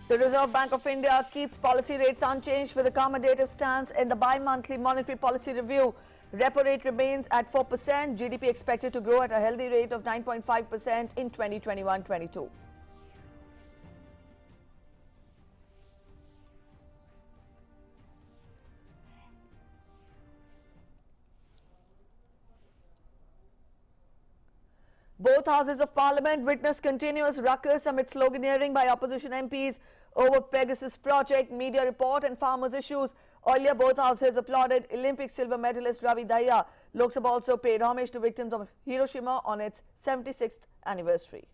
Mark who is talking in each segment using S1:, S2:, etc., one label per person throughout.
S1: The Reserve Bank of India keeps policy rates unchanged with accommodative stance in the bi-monthly monetary policy review. Repo rate remains at 4%. GDP expected to grow at a healthy rate of 9.5% in 2021-22. Both houses of parliament witnessed continuous ruckus amid sloganeering by opposition MPs over Pegasus project, media report and farmers' issues. Earlier, both houses applauded Olympic silver medalist Ravi Dahiya. Lok Sabha also paid homage to victims of Hiroshima on its 76th anniversary.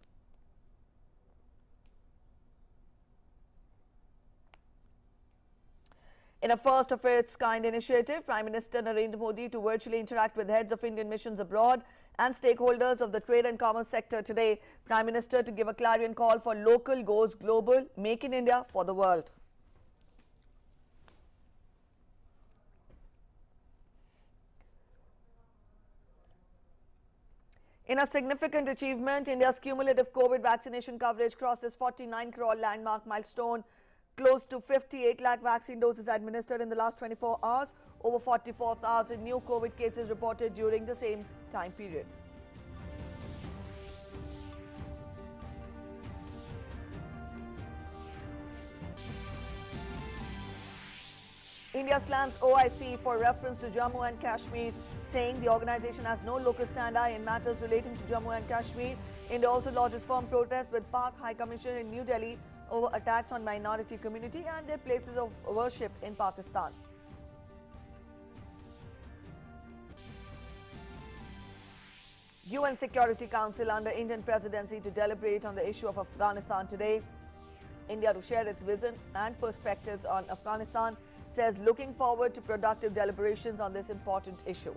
S1: In a first-of-its-kind initiative, Prime Minister Narendra Modi to virtually interact with heads of Indian missions abroad and stakeholders of the trade and commerce sector today. Prime Minister to give a clarion call for local goes global, make in India for the world. In a significant achievement, India's cumulative COVID vaccination coverage crossed this 49 crore landmark milestone. Close to 58 lakh vaccine doses administered in the last 24 hours. Over 44,000 new COVID cases reported during the same time period. India slams OIC for reference to Jammu and Kashmir, saying the organization has no locus standi in matters relating to Jammu and Kashmir. India also lodges firm protest with Pak High Commission in New Delhi over attacks on minority community and their places of worship in Pakistan. UN Security Council under Indian presidency to deliberate on the issue of Afghanistan today. India to share its vision and perspectives on Afghanistan, says looking forward to productive deliberations on this important issue.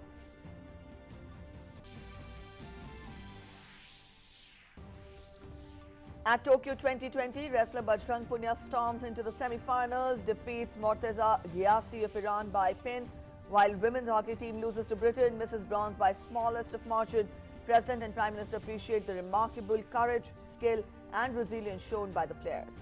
S1: At Tokyo 2020, wrestler Bajrang Punia storms into the semi-finals, defeats Morteza Ghiasi of Iran by pin, while women's hockey team loses to Britain, misses bronze by smallest of margin. President and Prime Minister appreciate the remarkable courage, skill and resilience shown by the players.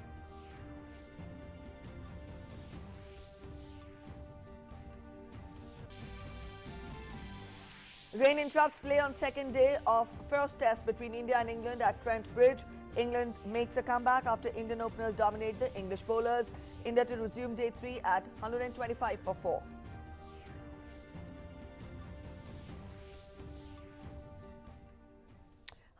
S1: Rain interrupts play on second day of first test between India and England at Trent Bridge. England makes a comeback after Indian openers dominate the English bowlers. India to resume day 3 at 125 for 4.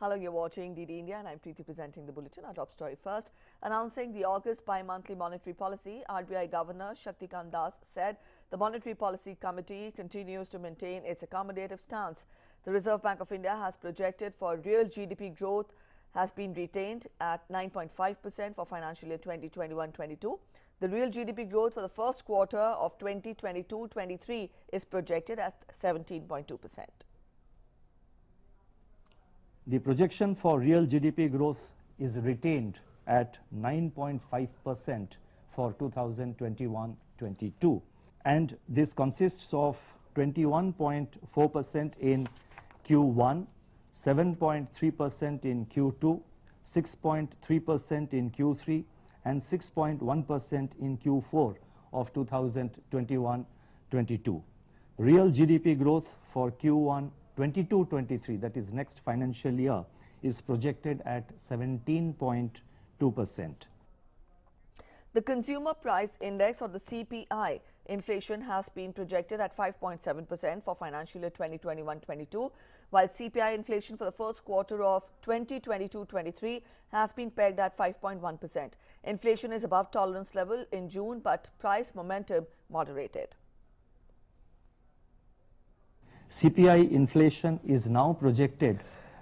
S1: Hello, you're watching DD India and I'm Preeti presenting the bulletin. Our top story first. Announcing the August bi-monthly monetary policy, RBI Governor Shaktikant Das said the Monetary Policy Committee continues to maintain its accommodative stance. The Reserve Bank of India has projected for real GDP growth has been retained at 9.5% for financial year 2021-22. The real GDP growth for the first quarter of 2022-23 is projected at 17.2%.
S2: The projection for real GDP growth is retained at 9.5% for 2021-22, and this consists of 21.4% in Q1, 7.3% in Q2, 6.3% in Q3 and 6.1% in Q4 of 2021-22. Real GDP growth for Q1 22-23, that is next financial year, is projected at 17.2%.
S1: The Consumer Price Index, or the CPI, inflation has been projected at 5.7% for financial year 2021-22, while CPI inflation for the first quarter of 2022-23 has been pegged at 5.1%. Inflation is above tolerance level in June, but price momentum moderated.
S2: CPI inflation is now projected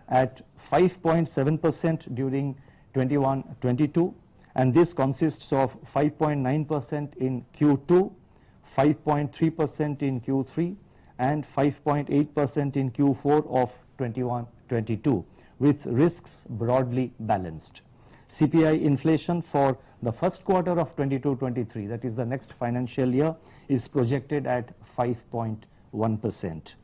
S2: at 5.7% during 21-22, and this consists of 5.9% in Q2, 5.3% in Q3 and 5.8% in Q4 of 21-22, with risks broadly balanced. CPI inflation for the first quarter of 22-23, that is the next financial year, is projected at 5.1%.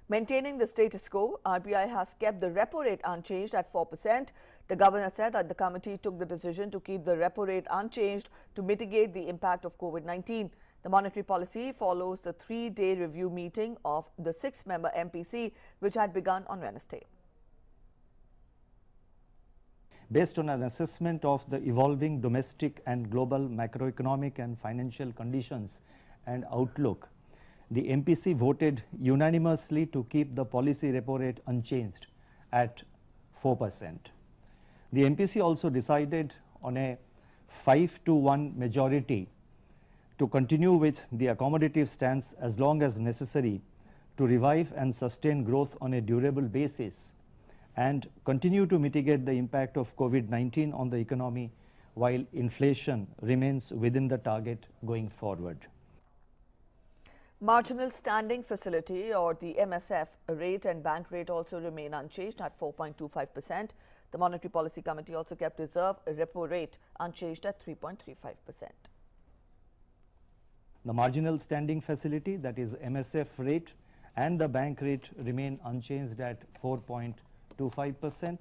S1: Maintaining the status quo, RBI has kept the repo rate unchanged at 4%. The governor said that the committee took the decision to keep the repo rate unchanged to mitigate the impact of COVID-19. The monetary policy follows the 3-day review meeting of the 6-member MPC, which had begun on Wednesday.
S2: Based on an assessment of the evolving domestic and global macroeconomic and financial conditions and outlook, the MPC voted unanimously to keep the policy repo rate unchanged at 4%. The MPC also decided on a 5-to-1 majority to continue with the accommodative stance as long as necessary to revive and sustain growth on a durable basis and continue to mitigate the impact of COVID-19 on the economy while inflation remains within the target going forward.
S1: Marginal Standing Facility or the MSF rate and bank rate also remain unchanged at 4.25%. The Monetary Policy Committee also kept reserve repo rate unchanged at 3.35%.
S2: The marginal standing facility, that is MSF rate, and the bank rate remain unchanged at 4.25%.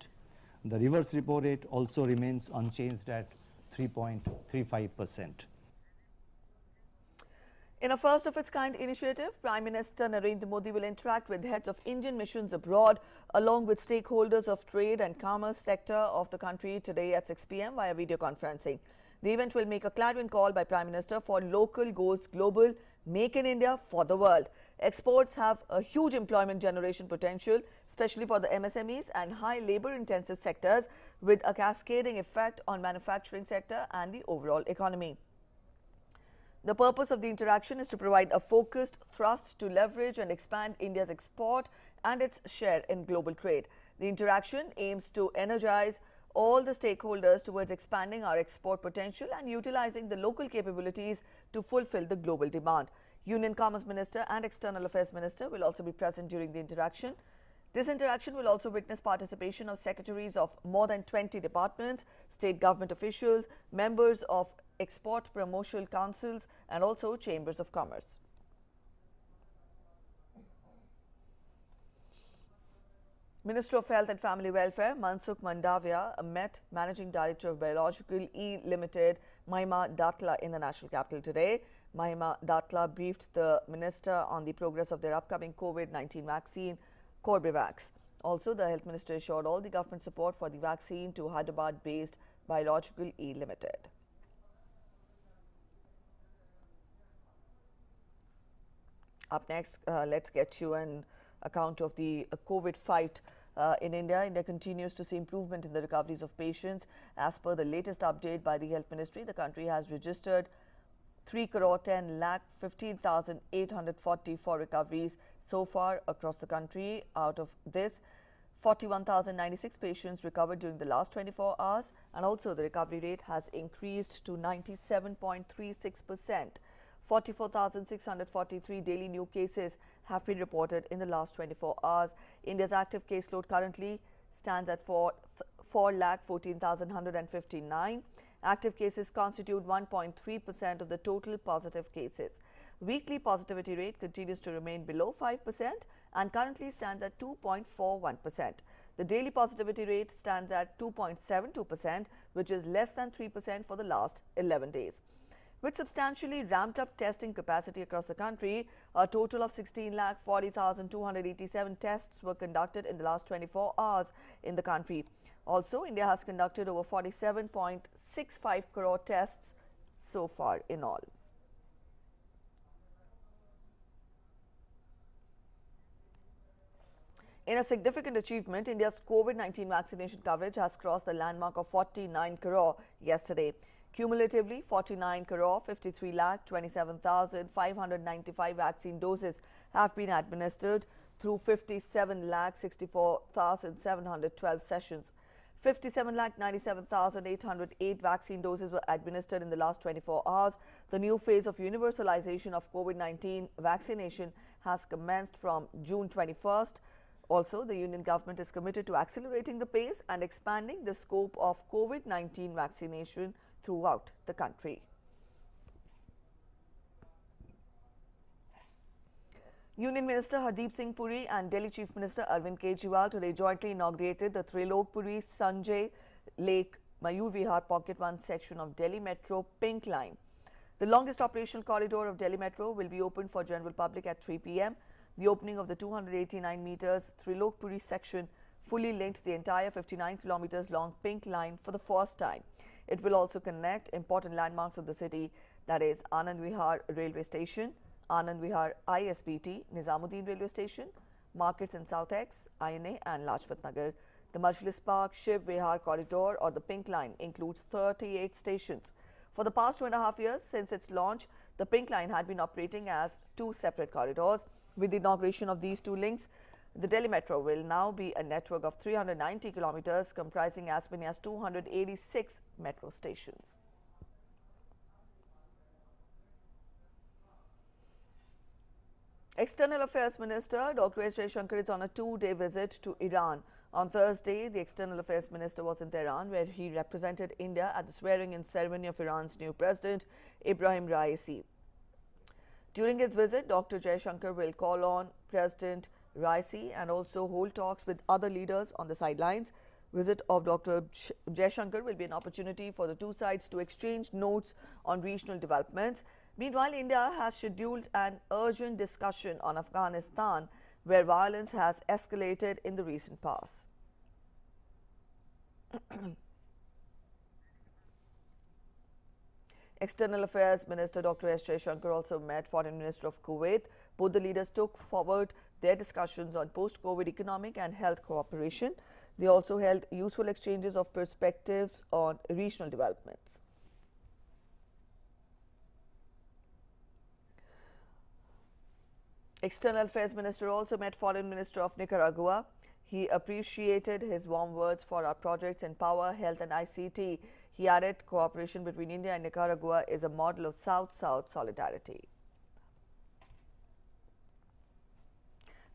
S2: The reverse repo rate also remains unchanged at 3.35%.
S1: In a first-of-its-kind initiative, Prime Minister Narendra Modi will interact with heads of Indian missions abroad along with stakeholders of trade and commerce sector of the country today at 6 p.m. via video conferencing. The event will make a clarion call by Prime Minister for local goes global, make in India for the world. Exports have a huge employment generation potential, especially for the MSMEs and high labor-intensive sectors, with a cascading effect on manufacturing sector and the overall economy. The purpose of the interaction is to provide a focused thrust to leverage and expand India's export and its share in global trade. The interaction aims to energize all the stakeholders towards expanding our export potential and utilizing the local capabilities to fulfill the global demand. Union Commerce Minister and External Affairs Minister will also be present during the interaction. This interaction will also witness participation of secretaries of more than 20 departments, state government officials, members of export promotional councils and also chambers of commerce. Minister of Health and Family Welfare Mansukh Mandavia met Managing Director of Biological E Limited Mahima Datla in the national capital today. Mahima Datla briefed the minister on the progress of their upcoming COVID-19 vaccine Corbevax. Also, the health minister assured all the government support for the vaccine to Hyderabad-based Biological E Limited. Up next, let's get you an account of the COVID fight in India. India continues to see improvement in the recoveries of patients. As per the latest update by the Health Ministry, the country has registered 3,10,15,844 recoveries so far across the country. Out of this, 41,096 patients recovered during the last 24 hours, and also the recovery rate has increased to 97.36%. 44,643 daily new cases have been reported in the last 24 hours. India's active caseload currently stands at 4,14,159. Active cases constitute 1.3% of the total positive cases. Weekly positivity rate continues to remain below 5% and currently stands at 2.41%. The daily positivity rate stands at 2.72%, which is less than 3% for the last 11 days. With substantially ramped up testing capacity across the country, a total of 16,40,287 tests were conducted in the last 24 hours in the country. Also, India has conducted over 47.65 crore tests so far in all. In a significant achievement, India's COVID-19 vaccination coverage has crossed the landmark of 49 crore yesterday. Cumulatively, 49 crore 53 lakh 27,595 vaccine doses have been administered through 57 lakh 64,712 sessions. 57 lakh 97,808 vaccine doses were administered in the last 24 hours. The new phase of universalization of COVID-19 vaccination has commenced from June 21st. Also, the Union government is committed to accelerating the pace and expanding the scope of COVID-19 vaccination throughout the country. Union Minister Hardeep Singh Puri and Delhi Chief Minister Arvind Kejriwal today jointly inaugurated the Trilokpuri Sanjay Lake Mayur Vihar Pocket 1 section of Delhi Metro Pink Line. The longest operational corridor of Delhi Metro will be opened for general public at 3 p.m. The opening of the 289 meters Trilokpuri section fully linked the entire 59 kilometers long Pink Line for the first time. It will also connect important landmarks of the city, that is Anand Vihar Railway Station, Anand Vihar ISBT, Nizamuddin Railway Station, markets in South X, INA and Lajpat Nagar. The Majlis Park Shiv Vihar Corridor or the Pink Line includes 38 stations. For the past 2.5 years since its launch, the Pink Line had been operating as two separate corridors. With the inauguration of these two links, the Delhi Metro will now be a network of 390 kilometers comprising as many as 286 metro stations. External Affairs Minister Dr. S. Jaishankar is on a two-day visit to Iran. On Thursday, the External Affairs Minister was in Tehran, where he represented India at the swearing-in ceremony of Iran's new president, Ibrahim Raisi. During his visit, Dr. Jaishankar will call on President Raisi and also hold talks with other leaders on the sidelines. Visit of Dr. Jaishankar will be an opportunity for the two sides to exchange notes on regional developments. Meanwhile, India has scheduled an urgent discussion on Afghanistan, where violence has escalated in the recent past. External Affairs Minister Dr. S. Jaishankar also met Foreign Minister of Kuwait. Both the leaders took forward their discussions on post-COVID economic and health cooperation. They also held useful exchanges of perspectives on regional developments. External Affairs Minister also met Foreign Minister of Nicaragua. He appreciated his warm words for our projects in power, health and ICT. He added cooperation between India and Nicaragua is a model of South-South solidarity.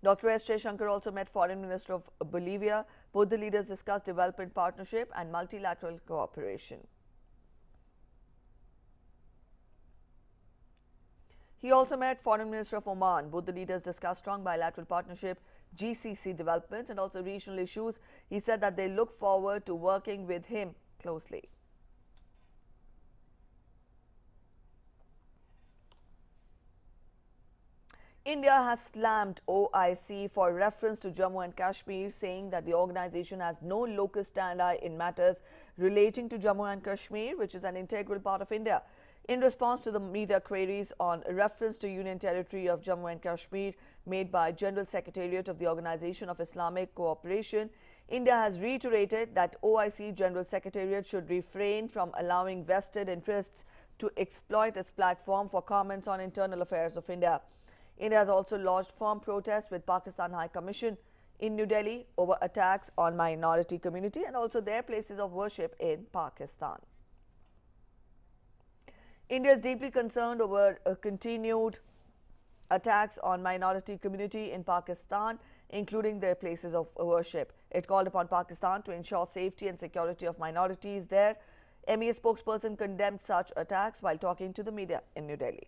S1: Dr. S. Jaishankar also met Foreign Minister of Bolivia. Both the leaders discussed development partnership and multilateral cooperation. He also met Foreign Minister of Oman. Both the leaders discussed strong bilateral partnership, GCC developments and also regional issues. He said that they look forward to working with him closely. India has slammed OIC for reference to Jammu and Kashmir, saying that the organization has no locus standi in matters relating to Jammu and Kashmir, which is an integral part of India. In response to the media queries on reference to Union Territory of Jammu and Kashmir made by General Secretariat of the Organization of Islamic Cooperation, India has reiterated that OIC General Secretariat should refrain from allowing vested interests to exploit its platform for comments on internal affairs of India. India has also lodged firm protests with Pakistan High Commission in New Delhi over attacks on minority community and also their places of worship in Pakistan. India is deeply concerned over continued attacks on minority community in Pakistan, including their places of worship. It called upon Pakistan to ensure safety and security of minorities there. MEA spokesperson condemned such attacks while talking to the media in New Delhi.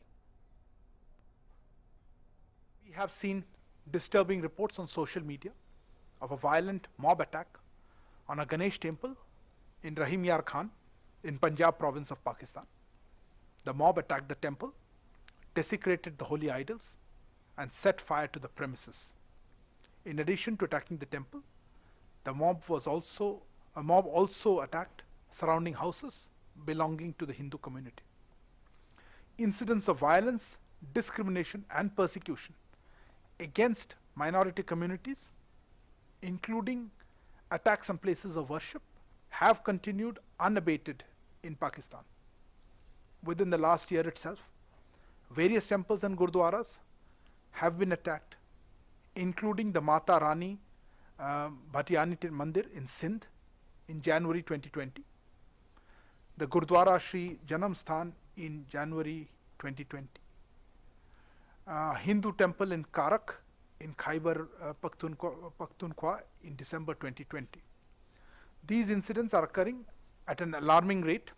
S3: We have seen disturbing reports on social media of a violent mob attack on a Ganesh temple in Rahim Yar Khan in Punjab province of Pakistan. The mob attacked the temple, desecrated the holy idols, and set fire to the premises. In addition to attacking the temple, the mob also attacked surrounding houses belonging to the Hindu community. Incidents of violence, discrimination, and persecution against minority communities, including attacks on places of worship, have continued unabated in Pakistan. Within the last year itself, various temples and gurdwaras have been attacked, including the Mata Rani Bhatiani Mandir in Sindh in January 2020, the Gurdwara Shri Janam Sthan in January 2020, Hindu temple in Karak in Khyber Pakhtunkhwa in December 2020. These incidents are occurring at an alarming rate,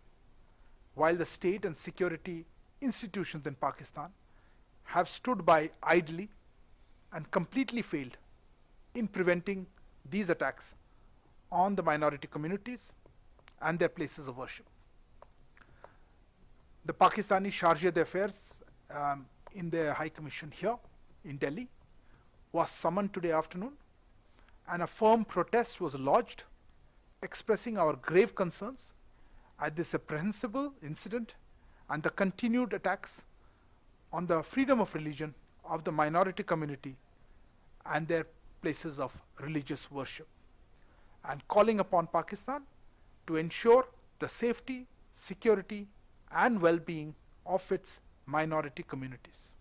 S3: while the state and security institutions in Pakistan have stood by idly and completely failed in preventing these attacks on the minority communities and their places of worship. The Pakistani Chargé d'Affaires in the High Commission here in Delhi was summoned today afternoon, and a firm protest was lodged expressing our grave concerns at this reprehensible incident and the continued attacks on the freedom of religion of the minority community and their places of religious worship, and calling upon Pakistan to ensure the safety, security and well-being of its minority communities.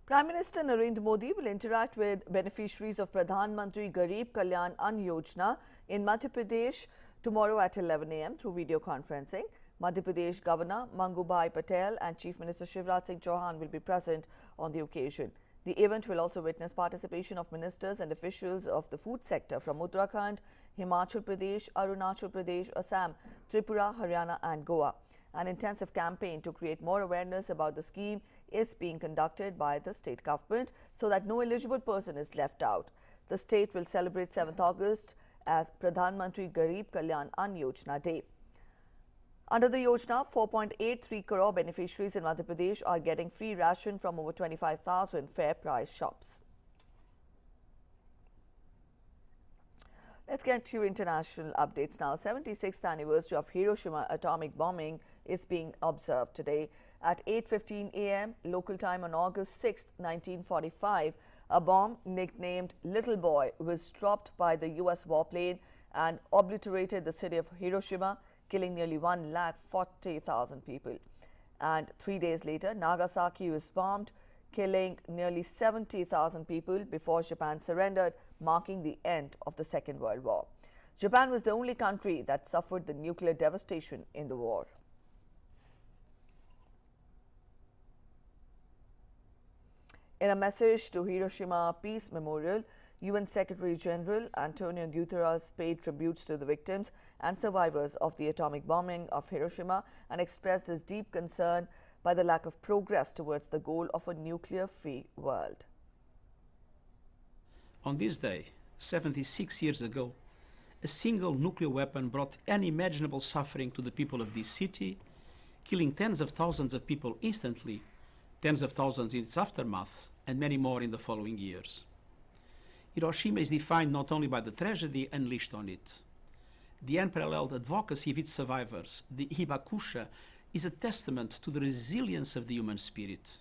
S1: Prime Minister Narendra Modi will interact with beneficiaries of Pradhan Mantri Garib Kalyan Ann Yojana in Madhya Pradesh tomorrow at 11 a.m. through video conferencing. Madhya Pradesh Governor Mangubhai Patel and Chief Minister Shivraj Singh Chauhan will be present on the occasion. The event will also witness participation of ministers and officials of the food sector from Uttarakhand, Himachal Pradesh, Arunachal Pradesh, Assam, Tripura, Haryana and Goa. An intensive campaign to create more awareness about the scheme is being conducted by the state government so that no eligible person is left out. The state will celebrate 7th August as Pradhan Mantri Garib Kalyan Ann Yojana Day. Under the Yojana, 4.83 crore beneficiaries in Madhya Pradesh are getting free ration from over 25,000 fair price shops. Let's get to international updates now. 76th anniversary of Hiroshima atomic bombing is being observed today. At 8:15 a.m. local time on August 6, 1945, a bomb nicknamed Little Boy was dropped by the US warplane and obliterated the city of Hiroshima, killing nearly 140,000 people. And 3 days later, Nagasaki was bombed, killing nearly 70,000 people before Japan surrendered, marking the end of the Second World War. Japan was the only country that suffered the nuclear devastation in the war. In a message to Hiroshima Peace Memorial, UN Secretary General Antonio Guterres paid tributes to the victims and survivors of the atomic bombing of Hiroshima and expressed his deep concern by the lack of progress towards the goal of a nuclear-free world.
S4: On this day, 76 years ago, a single nuclear weapon brought unimaginable suffering to the people of this city, killing tens of thousands of people instantly, tens of thousands in its aftermath, and many more in the following years. Hiroshima is defined not only by the tragedy unleashed on it. The unparalleled advocacy of its survivors, the Hibakusha, is a testament to the resilience of the human spirit.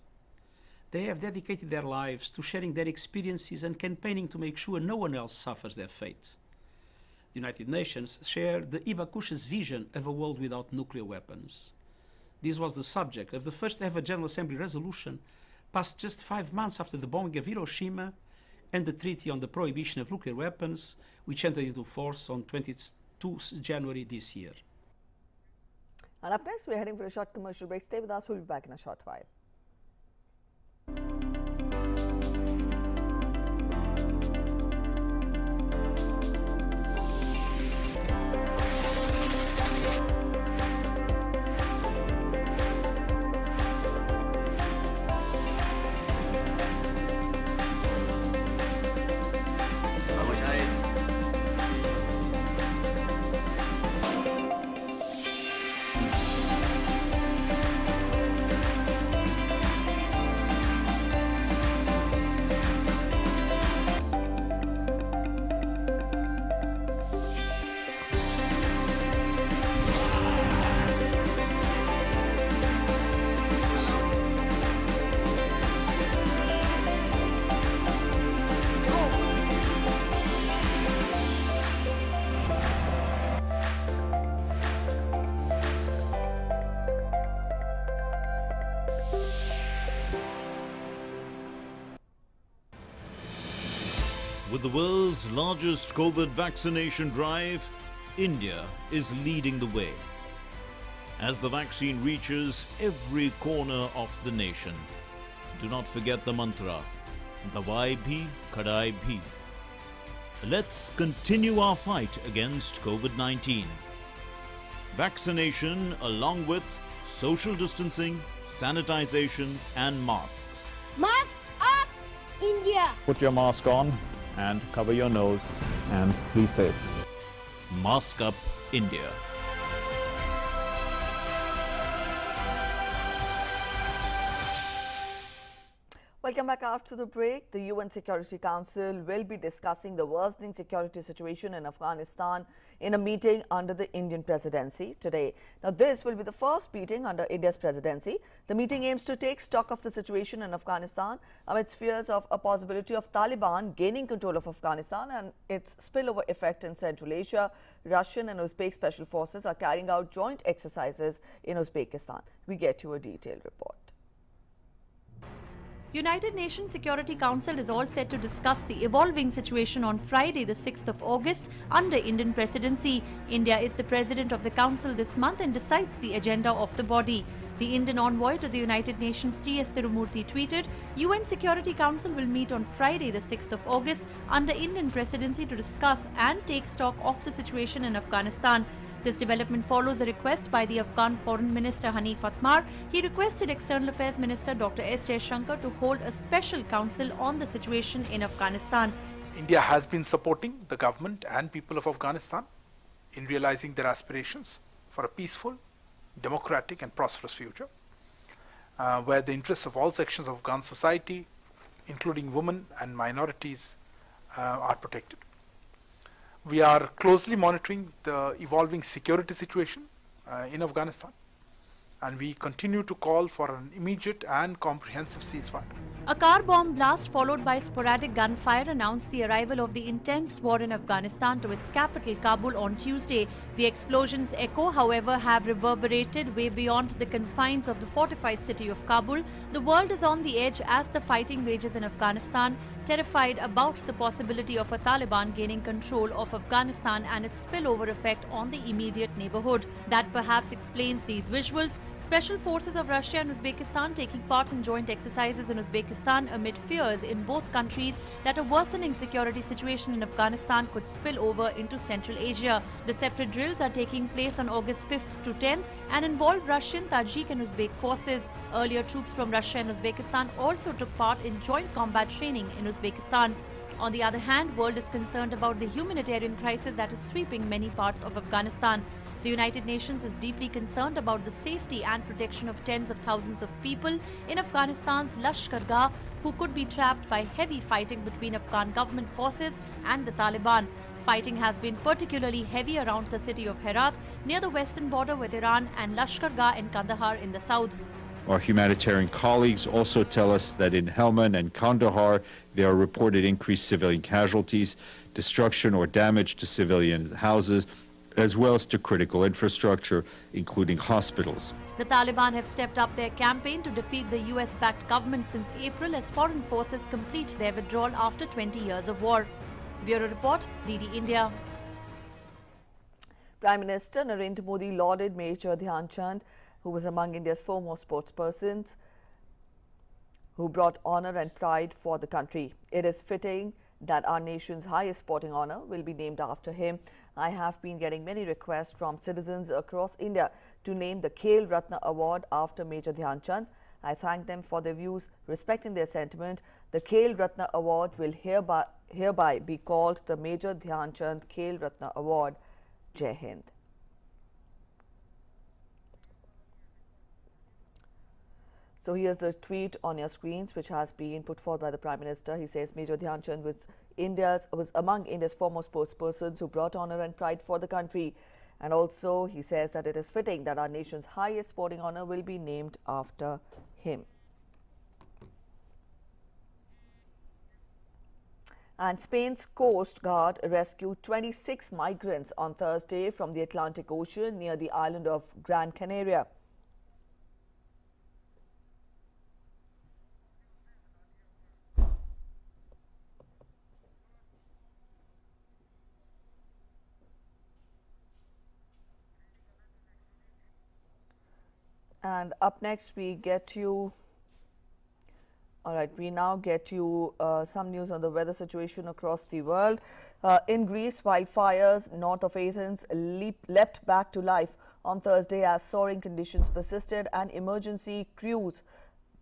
S4: They have dedicated their lives to sharing their experiences and campaigning to make sure no one else suffers their fate. The United Nations share the Hibakusha's vision of a world without nuclear weapons. This was the subject of the first ever General Assembly resolution passed just 5 months after the bombing of Hiroshima and the Treaty on the Prohibition of Nuclear Weapons, which entered into force on 22 January this year.
S1: And up next, we're heading for a short commercial break. Stay with us. We'll be back in a short while.
S5: With the world's largest COVID vaccination drive, India is leading the way. As the vaccine reaches every corner of the nation, do not forget the mantra, Dawai bhi, Kadai bhi. Let's continue our fight against COVID-19. Vaccination along with social distancing, sanitization and masks.
S6: Mask up! India.
S5: Put your mask on and cover your nose and be safe. Mask Up India.
S1: Welcome back after the break. The UN Security Council will be discussing the worsening security situation in Afghanistan in a meeting under the Indian presidency today. Now, this will be the first meeting under India's presidency. The meeting aims to take stock of the situation in Afghanistan amidst fears of a possibility of Taliban gaining control of Afghanistan and its spillover effect in Central Asia. Russian and Uzbek special forces are carrying out joint exercises in Uzbekistan. We get you a detailed report.
S7: United Nations Security Council is all set to discuss the evolving situation on Friday, the 6th of August, under Indian presidency. India is the president of the council this month and decides the agenda of the body. The Indian envoy to the United Nations, T.S. Tirumurthy, tweeted, UN Security Council will meet on Friday, the 6th of August, under Indian presidency to discuss and take stock of the situation in Afghanistan. This development follows a request by the Afghan Foreign Minister Hanif Atmar. He requested External Affairs Minister Dr. S. Jaishankar to hold a special council on the situation in Afghanistan.
S3: India has been supporting the government and people of Afghanistan in realizing their aspirations for a peaceful, democratic and prosperous future, where the interests of all sections of Afghan society, including women and minorities, are protected. We are closely monitoring the evolving security situation in Afghanistan, and we continue to call for an immediate and comprehensive ceasefire.
S7: A car bomb blast followed by sporadic gunfire announced the arrival of the intense war in Afghanistan to its capital Kabul on Tuesday. The explosions' echo, however, have reverberated way beyond the confines of the fortified city of Kabul. The world is on the edge as the fighting rages in Afghanistan, terrified about the possibility of a Taliban gaining control of Afghanistan and its spillover effect on the immediate neighborhood. That perhaps explains these visuals. Special forces of Russia and Uzbekistan taking part in joint exercises in Uzbekistan amid fears in both countries that a worsening security situation in Afghanistan could spill over into Central Asia. The separate drills are taking place on August 5th to 10th and involve Russian, Tajik and Uzbek forces. Earlier, troops from Russia and Uzbekistan also took part in joint combat training in Uzbekistan. On the other hand, world is concerned about the humanitarian crisis that is sweeping many parts of Afghanistan. The United Nations is deeply concerned about the safety and protection of tens of thousands of people in Afghanistan's Lashkar-Gah who could be trapped by heavy fighting between Afghan government forces and the Taliban. Fighting has been particularly heavy around the city of Herat near the western border with Iran and Lashkar-Gah and Kandahar in the south.
S8: Our humanitarian colleagues also tell us that in Helmand and Kandahar, there are reported increased civilian casualties, destruction or damage to civilian houses, as well as to critical infrastructure, including hospitals.
S7: The Taliban have stepped up their campaign to defeat the US-backed government since April as foreign forces complete their withdrawal after 20 years of war. Bureau Report, DD India.
S1: Prime Minister Narendra Modi lauded Major Dhyan Chand, who was among India's foremost sportspersons, who brought honor and pride for the country. It is fitting that our nation's highest sporting honor will be named after him. I have been getting many requests from citizens across India to name the Khel Ratna Award after Major Dhyan Chand. I thank them for their views, respecting their sentiment. The Khel Ratna Award will hereby be called the Major Dhyan Chand Khel Ratna Award. Jai Hind. So here's the tweet on your screens, which has been put forth by the Prime Minister. He says Major Dhyan Chand was among India's foremost sportspersons who brought honor and pride for the country. And also he says that it is fitting that our nation's highest sporting honor will be named after him. And Spain's Coast Guard rescued 26 migrants on Thursday from the Atlantic Ocean near the island of Gran Canaria. And up next, we get you. All right, we now get you some news on the weather situation across the world. In Greece, wildfires north of Athens leapt back to life on Thursday as soaring conditions persisted and emergency crews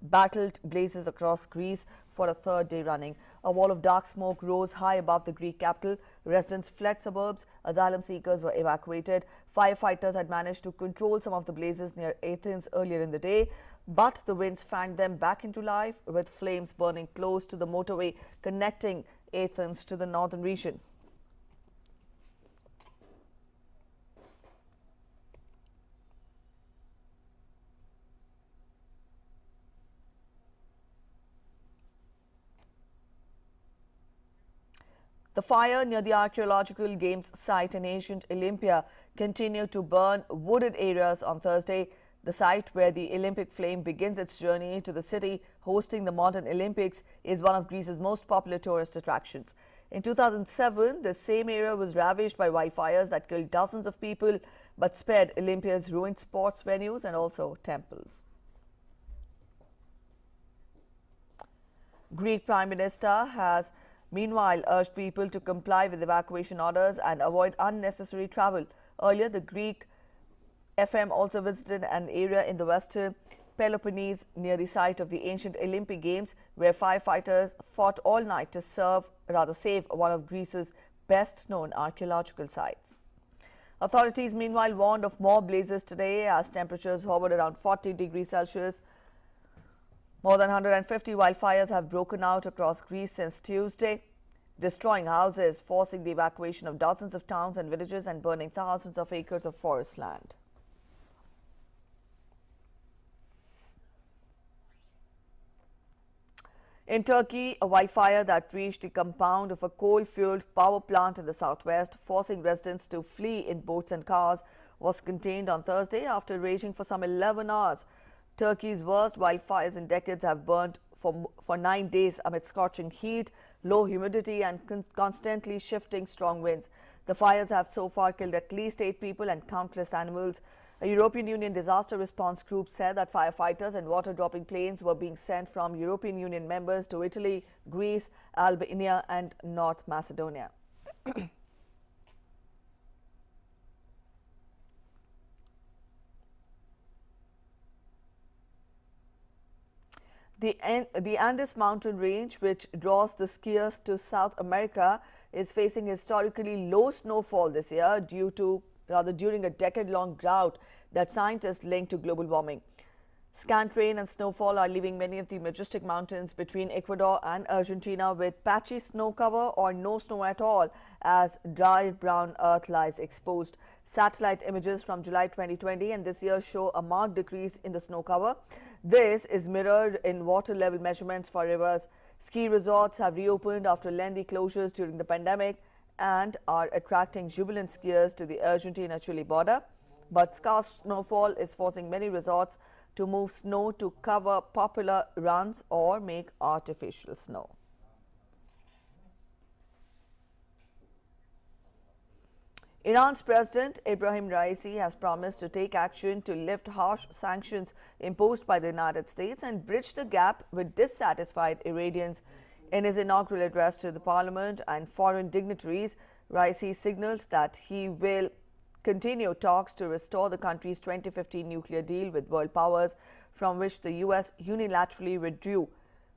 S1: battled blazes across Greece for a third day running. A wall of dark smoke rose high above the Greek capital. Residents fled suburbs. Asylum seekers were evacuated. Firefighters had managed to control some of the blazes near Athens earlier in the day, but the winds fanned them back into life, with flames burning close to the motorway connecting Athens to the northern region. The fire near the archaeological games site in ancient Olympia continued to burn wooded areas on Thursday. The site where the Olympic flame begins its journey to the city hosting the modern Olympics is one of Greece's most popular tourist attractions. In 2007, the same area was ravaged by wildfires that killed dozens of people but spared Olympia's ruined sports venues and also temples. Greek Prime Minister has meanwhile urged people to comply with evacuation orders and avoid unnecessary travel. Earlier, the Greek FM also visited an area in the western Peloponnese near the site of the ancient Olympic Games, where firefighters fought all night to save one of Greece's best-known archaeological sites. Authorities meanwhile warned of more blazes today as temperatures hovered around 40 degrees Celsius. More than 150 wildfires have broken out across Greece since Tuesday, destroying houses, forcing the evacuation of dozens of towns and villages and burning thousands of acres of forest land. In Turkey, a wildfire that reached the compound of a coal-fueled power plant in the southwest, forcing residents to flee in boats and cars, was contained on Thursday after raging for some 11 hours. Turkey's worst wildfires in decades have burned for 9 days amid scorching heat, low humidity and constantly shifting strong winds. The fires have so far killed at least 8 people and countless animals. A European Union disaster response group said that firefighters and water-dropping planes were being sent from European Union members to Italy, Greece, Albania and North Macedonia. The Andes mountain range, which draws the skiers to South America, is facing historically low snowfall this year during a decade-long drought that scientists link to global warming. Scant rain and snowfall are leaving many of the majestic mountains between Ecuador and Argentina with patchy snow cover or no snow at all as dry brown earth lies exposed. Satellite images from July 2020 and this year show a marked decrease in the snow cover. This is mirrored in water level measurements for rivers. Ski resorts have reopened after lengthy closures during the pandemic and are attracting jubilant skiers to the Argentina-Chile border. But scarce snowfall is forcing many resorts to move snow to cover popular runs or make artificial snow. Iran's President Ibrahim Raisi has promised to take action to lift harsh sanctions imposed by the United States and bridge the gap with dissatisfied Iranians. In his inaugural address to the parliament and foreign dignitaries, Raisi signaled that he will continue talks to restore the country's 2015 nuclear deal with world powers, from which the U.S. unilaterally withdrew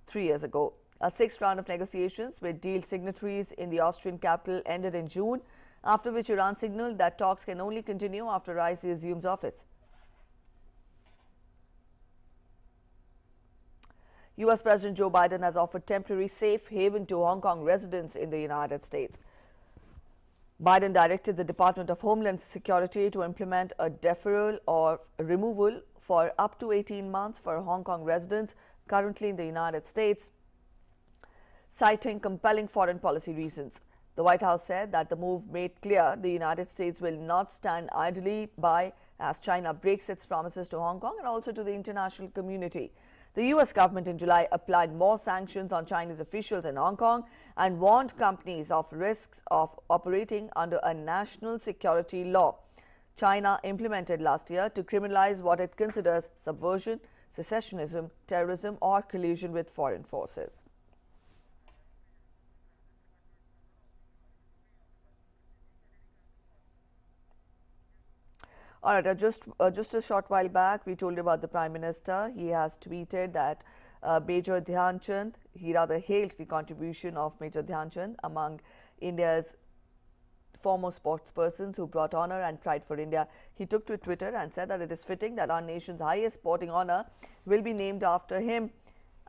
S1: 3 years ago. A sixth round of negotiations with deal signatories in the Austrian capital ended in June, after which Iran signaled that talks can only continue after Raisi assumes office. U.S. President Joe Biden has offered temporary safe haven to Hong Kong residents in the United States. Biden directed the Department of Homeland Security to implement a deferral or removal for up to 18 months for Hong Kong residents currently in the United States, citing compelling foreign policy reasons. The White House said that the move made clear the United States will not stand idly by as China breaks its promises to Hong Kong and also to the international community. The U.S. government in July applied more sanctions on Chinese officials in Hong Kong and warned companies of risks of operating under a national security law China implemented last year to criminalize what it considers subversion, secessionism, terrorism, or collusion with foreign forces. All right, just a short while back, we told you about the Prime Minister. He has tweeted that Major Dhyan Chand, he rather hailed the contribution of Major Dhyan Chand among India's former sports persons who brought honor and pride for India. He took to Twitter and said that it is fitting that our nation's highest sporting honor will be named after him.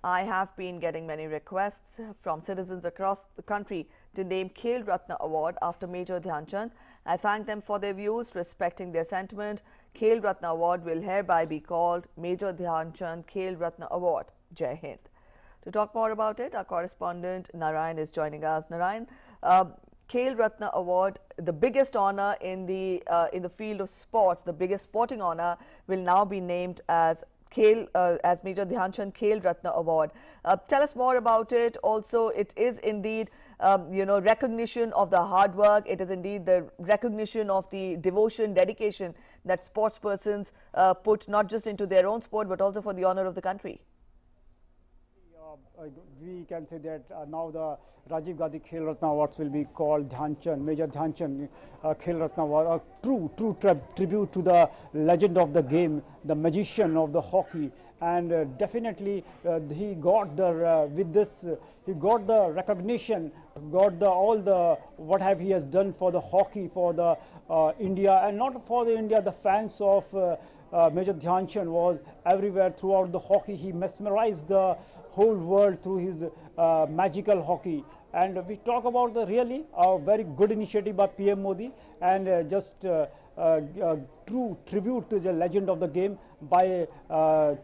S1: I have been getting many requests from citizens across the country to name Khel Ratna Award after Major Dhyan Chand. I thank them for their views, respecting their sentiment. Khel Ratna Award will hereby be called Major Dhyan Chand Khel Ratna Award. Jai Hind. To talk more about it, our correspondent Narayan is joining us. Narayan, Khel Ratna Award, the biggest honor in the field of sports, the biggest sporting honor, will now be named as Major Dhyan Chand Khel Ratna Award. Tell us more about it. Also, it is indeed recognition of the hard work. It is indeed the recognition of the devotion, dedication that sports persons put not just into their own sport but also for the honor of the country.
S6: We can say that now the Rajiv Gandhi Khel Ratna Awards will be called Dhyan Chand, Major Dhyan Chand Khel Ratna Award, a true tribute to the legend of the game, the magician of the hockey. And definitely he got the he got the recognition, got all the he has done for the hockey, for the India, and not for the India. The fans of Major Dhyan Chand was everywhere throughout the hockey. He mesmerized the whole world through his magical hockey. And we talk about the really very good initiative by PM Modi, and just true tribute to the legend of the game by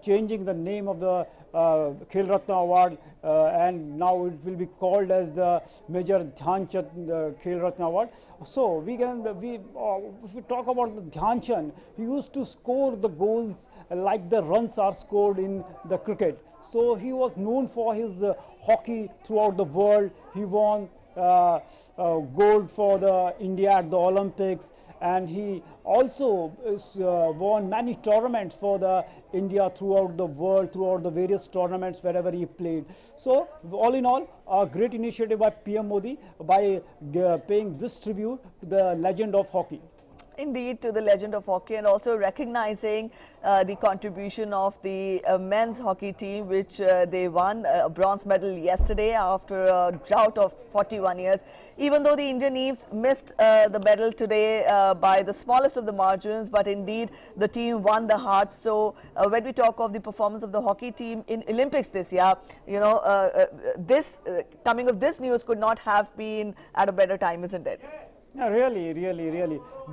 S6: changing the name of the Khel Ratna Award, and now it will be called as the Major Dhyan Chand Khel Ratna Award. So if we talk about the Dhyan Chand, he used to score the goals like the runs are scored in the cricket. So he was known for his hockey throughout the world. He won gold for the India at the Olympics, and he also won many tournaments for the India throughout the world, throughout the various tournaments wherever he played. So all in all, a great initiative by PM Modi by paying this tribute to the legend of hockey.
S1: Indeed, to the legend of hockey, and also recognizing the contribution of the men's hockey team, which they won a bronze medal yesterday after a drought of 41 years. Even though the Indian Eves missed the medal today by the smallest of the margins, but indeed the team won the hearts. So when we talk of the performance of the hockey team in Olympics this year, coming of this news could not have been at a better time, isn't it?
S6: Yeah, really.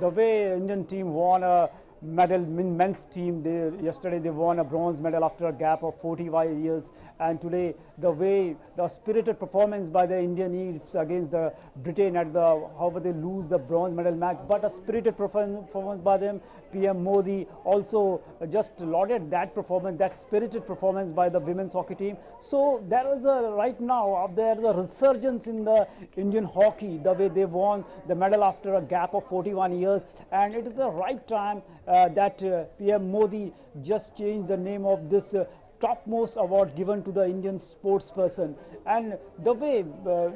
S6: The way Indian team won a medal, men's team, yesterday they won a bronze medal after a gap of 45 years. And today, the spirited performance by the Indian Eves against the Britain at however they lose the bronze medal match, but a spirited performance by them. PM Modi also just lauded that performance, that spirited performance by the women's hockey team. So there is right now there is a resurgence in the Indian hockey, the way they won the medal after a gap of 41 years, and it is the right time that PM Modi just changed the name of this topmost award given to the Indian sports person. And the way the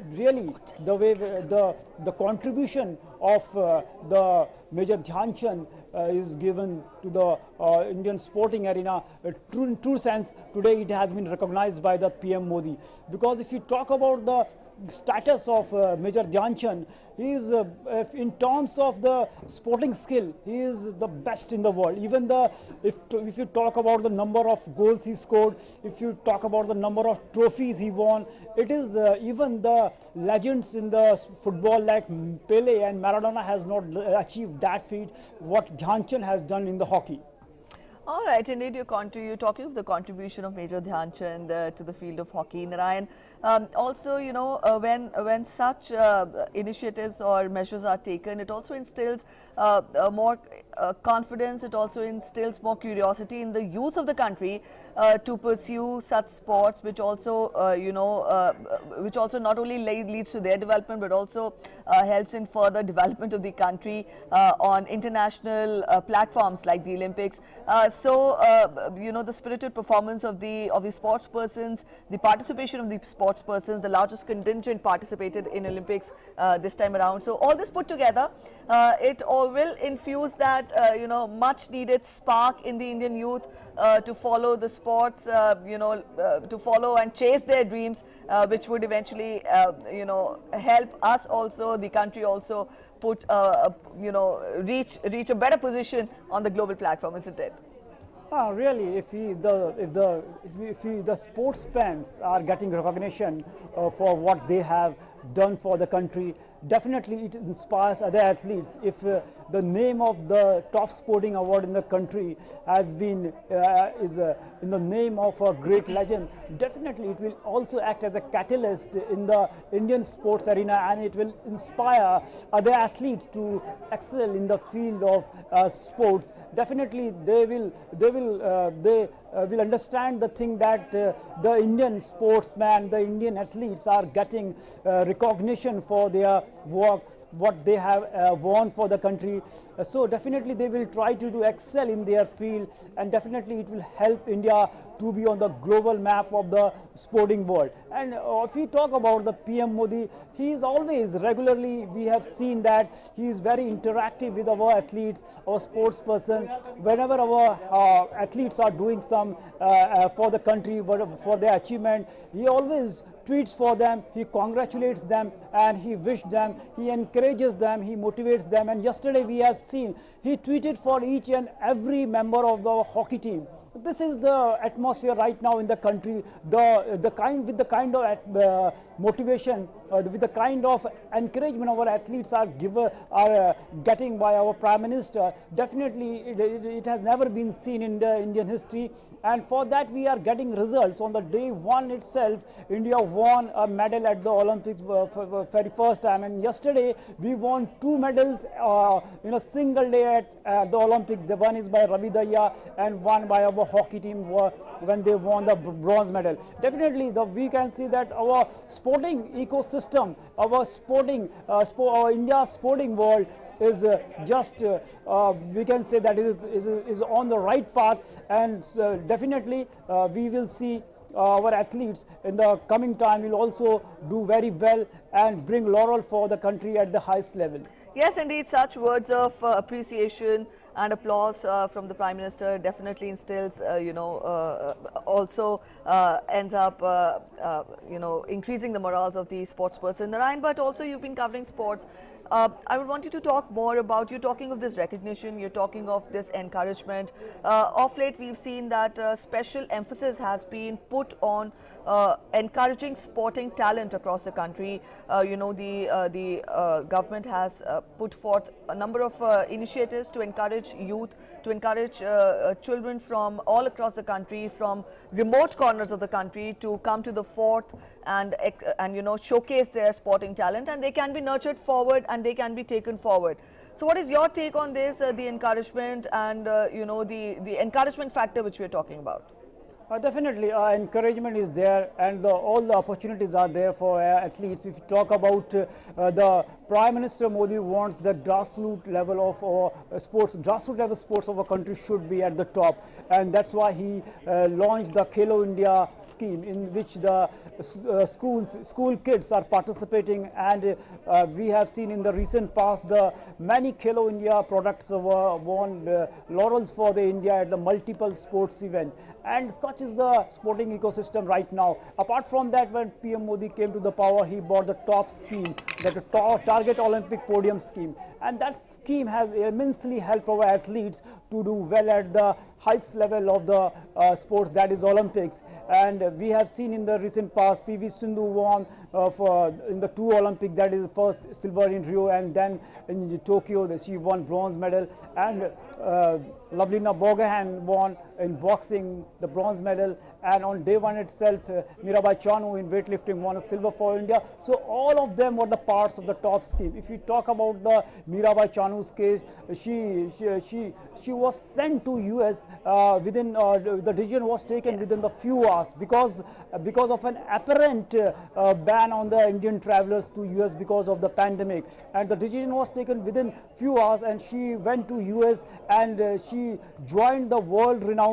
S6: contribution of the Major Dhyan Chand is given to the Indian sporting arena, in true sense, today it has been recognized by the PM Modi. Because if you talk about the status of Major Dhyan Chand, he is in terms of the sporting skill, he is the best in the world. Even if you talk about the number of goals he scored, if you talk about the number of trophies he won, it is even the legends in the football like Pele and Maradona has not achieved that feat what Dhyan Chand has done in the hockey.
S1: All right, indeed, you're talking of the contribution of Major Dhyan Chand to the field of hockey, Narayan. Also, when such initiatives or measures are taken, it also instills more confidence. It also instills more curiosity in the youth of the country to pursue such sports, which also, which also not only leads to their development, but also helps in further development of the country on international platforms like the Olympics. The spirited performance of the sports persons, the participation of the sports persons, the largest contingent participated in Olympics this time around. So all this put together, it all will infuse that that much needed spark in the Indian youth to follow the sports, to follow and chase their dreams, which would eventually help us also, the country also, put reach a better position on the global platform, isn't it?
S6: Really, if the sportsmen are getting recognition for what they have done for the country, definitely it inspires other athletes. If the name of the top sporting award in the country has been in the name of a great legend, definitely it will also act as a catalyst in the Indian sports arena, and it will inspire other athletes to excel in the field of sports. Definitely they will understand the thing that the Indian sportsmen, the Indian athletes are getting recognition for their work, what they have won for the country. So definitely they will try to excel in their field, and definitely it will help India to be on the global map of the sporting world. And if we talk about the PM Modi, he is always regularly, we have seen that he is very interactive with our athletes, our sports person. Whenever our athletes are doing some for the country, for their achievement, he always tweets for them, he congratulates them, and he wishes them, he encourages them, he motivates them. And yesterday we have seen he tweeted for each and every member of the hockey team. This is the atmosphere right now in the country. With the kind of motivation, with the kind of encouragement our athletes are getting by our Prime Minister, definitely it has never been seen in the Indian history. And for that we are getting results. On the day one itself, India won a medal at the Olympics for very first time. And yesterday we won 2 medals in a single day at the Olympics. The one is by Ravi Daya and one by our hockey team when they won the bronze medal. Definitely we can see that our sporting ecosystem, our our India sporting world is we can say that is on the right path. And definitely we will see our athletes in the coming time will also do very well and bring laurel for the country at the highest level.
S1: Yes, indeed, such words of appreciation and applause from the Prime Minister definitely instills, also ends up, increasing the morals of the sports person. Narayan, but also you've been covering sports. I would want you to talk more about, you're talking of this recognition, you're talking of this encouragement. Of late, we've seen that special emphasis has been put on encouraging sporting talent across the country. The government has put forth a number of initiatives to encourage youth, to encourage children from all across the country, from remote corners of the country, to come to the fore and showcase their sporting talent, and they can be nurtured forward and they can be taken forward. So what is your take on this, the encouragement and the encouragement factor which we are talking about?
S6: Definitely, encouragement is there, and all the opportunities are there for athletes. If you talk about the Prime Minister Modi wants the grassroots level of grassroots level sports of our country should be at the top, and that's why he launched the Khelo India scheme, in which the school kids are participating. And we have seen in the recent past the many Khelo India products won laurels for the India at the multiple sports event. And such is the sporting ecosystem right now. Apart from that, when PM Modi came to the power, he brought the top scheme, the Target Olympic Podium scheme. And that scheme has immensely helped our athletes to do well at the highest level of the sports, that is Olympics. And we have seen in the recent past, PV Sindhu won in the 2 Olympics, that is first silver in Rio, and then in Tokyo she won bronze medal. And Lavlina Borgohain won in boxing the bronze medal, and on day one itself Mirabai Chanu in weightlifting won a silver for India. So all of them were the parts of the top scheme. If we talk about the Mirabai Chanu's case, she was sent to US within the decision was taken within the few hours because of an apparent ban on the Indian travelers to US because of the pandemic, and the decision was taken within few hours, and she went to US and she joined the world renowned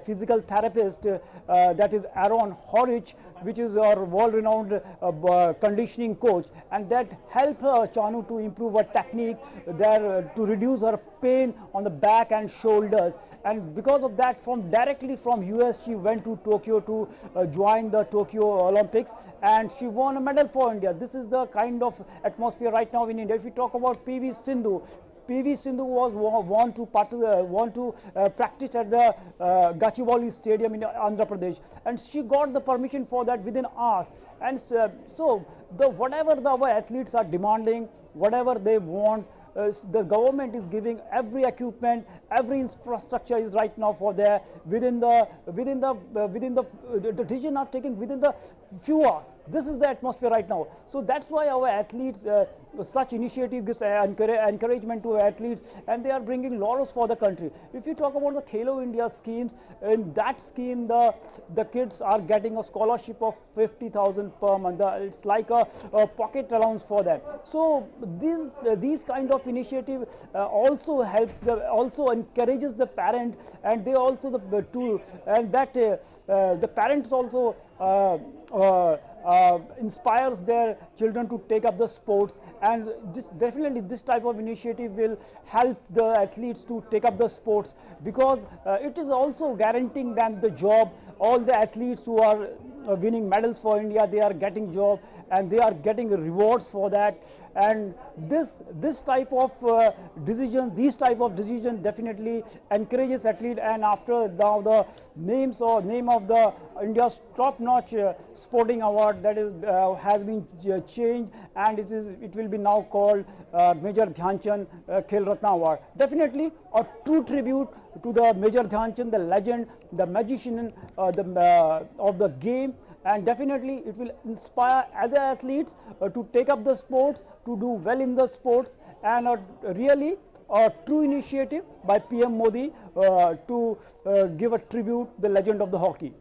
S6: physical therapist, that is Aaron Horich, which is our world-renowned conditioning coach, and that helped Chanu to improve her technique, there to reduce her pain on the back and shoulders. And because of that, directly from US, she went to Tokyo to join the Tokyo Olympics, and she won a medal for India. This is the kind of atmosphere right now in India. If you talk about PV Sindhu was want to practice at the Gachibowli Stadium in Andhra Pradesh, and she got the permission for that within hours. And so whatever our athletes are demanding, whatever they want, the government is giving every equipment, every infrastructure is right now for there within the decision are taken within the few hours. This is the atmosphere right now. So that's why our athletes, such initiative gives encouragement to athletes, and they are bringing laurels for the country. If you talk about the Khelo India schemes, in that scheme the kids are getting a scholarship of 50,000 per month. It's like a pocket allowance for them. So these kind of initiative also helps also encourages the parent, and they also the tool, and that the parents also inspires their children to take up the sports, and definitely this type of initiative will help the athletes to take up the sports, because it is also guaranteeing them the job. All the athletes who are winning medals for India, they are getting job and they are getting rewards for that. And this type of decision, definitely encourages athlete. And after now the name of the India's top-notch sporting award, that is has been changed, and it will be now called Major Dhyan Chand Khel Ratna Award. Definitely a true tribute to the Major Dhyan Chand, the legend, the magician of the game. And definitely it will inspire other athletes to take up the sports, to do well in the sports, and really a true initiative by PM Modi to give a tribute to the legend of the hockey.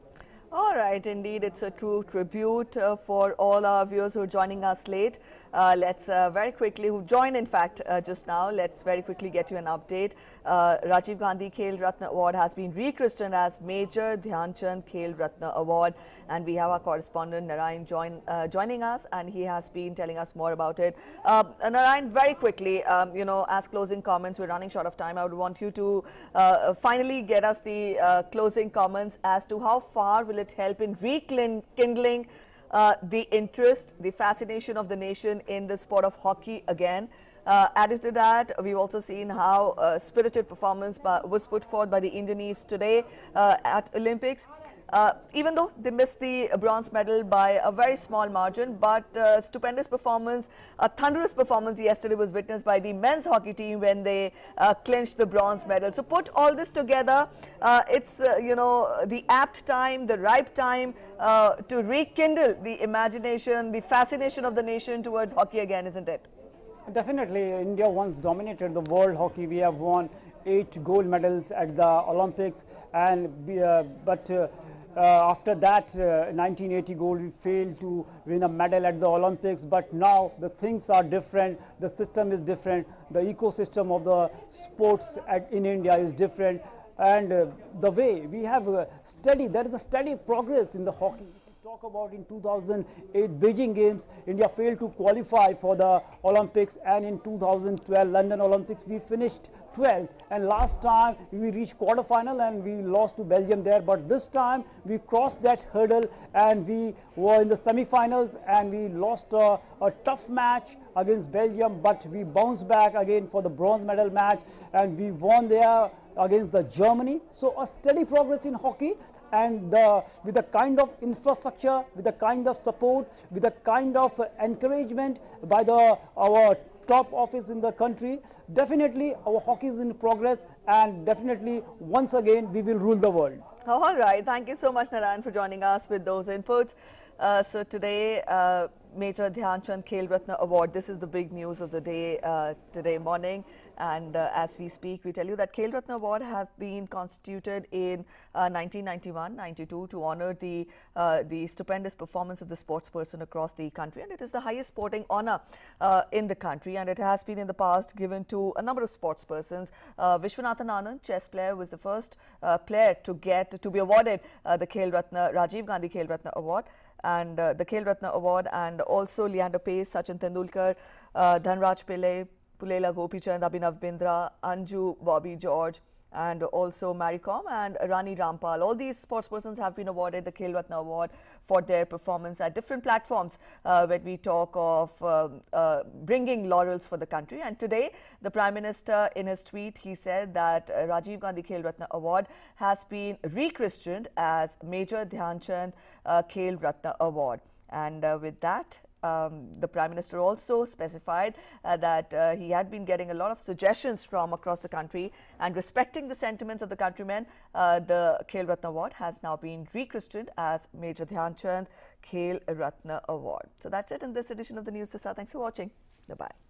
S1: All right, indeed, it's a true tribute for all our viewers who are joining us late. Let's very quickly, who joined in fact just now, let's very quickly get you an update. Rajiv Gandhi Khel Ratna Award has been rechristened as Major Dhyan Chand Khel Ratna Award, and we have our correspondent Narayan joining us, and he has been telling us more about it. Narayan, very quickly, as closing comments, we're running short of time. I would want you to finally get us the closing comments as to how far will it help in rekindling the interest, the fascination of the nation in the sport of hockey again. Added to that, we've also seen how spirited performance was put forth by the Indian Eves today at Olympics. Even though they missed the bronze medal by a very small margin, but stupendous performance, a thunderous performance yesterday was witnessed by the men's hockey team when they clinched the bronze medal. So put all this together, it's the apt time, the ripe time to rekindle the imagination, the fascination of the nation towards hockey again, isn't it?
S6: Definitely, India once dominated the world hockey. We have won 8 gold medals at the Olympics, and after that 1980 gold, we failed to win a medal at the Olympics. But now the things are different, the system is different, the ecosystem of the sports in India is different, and the way we have there is a steady progress in the hockey. Talk about in 2008 Beijing Games, India failed to qualify for the Olympics, and in 2012 London Olympics we finished 12th, and last time we reached quarterfinal and we lost to Belgium there. But this time we crossed that hurdle and we were in the semi-finals, and we lost a tough match against Belgium, but we bounced back again for the bronze medal match, and we won there against the Germany. So a steady progress in hockey, and with the kind of infrastructure, with the kind of support, with the kind of encouragement by our top office in the country, definitely our hockey is in progress, and definitely once again we will rule the world.
S1: All right, thank you so much, Narayan, for joining us with those inputs. So today, Major Dhyan Chand Khel Ratna Award, this is the big news of the day today morning. And as we speak, we tell you that Khel Ratna Award has been constituted in 1991-92 to honor the stupendous performance of the sports person across the country, and it is the highest sporting honor in the country, and it has been in the past given to a number of sports persons. Vishwanathan Anand, chess player, was the first player to be awarded the Khel Ratna, Rajiv Gandhi Khel Ratna Award, and the Khel Ratna Award, and also Leander Paes, Sachin Tendulkar, Dhanraj Pillai, Pulela Gopichand, Abhinav Bindra, Anju, Bobby George, and also Mary Kom and Rani Rampal. All these sports persons have been awarded the Khel Ratna Award for their performance at different platforms when we talk of bringing laurels for the country. And today, the Prime Minister, in his tweet, he said that Rajiv Gandhi Khel Ratna Award has been rechristened as Major Dhyan Chand Khel Ratna Award. And with that, the Prime Minister also specified that he had been getting a lot of suggestions from across the country, and respecting the sentiments of the countrymen, the Khel Ratna Award has now been rechristened as Major Dhyan Chand Khel Ratna Award. So that's it in this edition of the News This Hour. Thanks for watching. Bye-bye.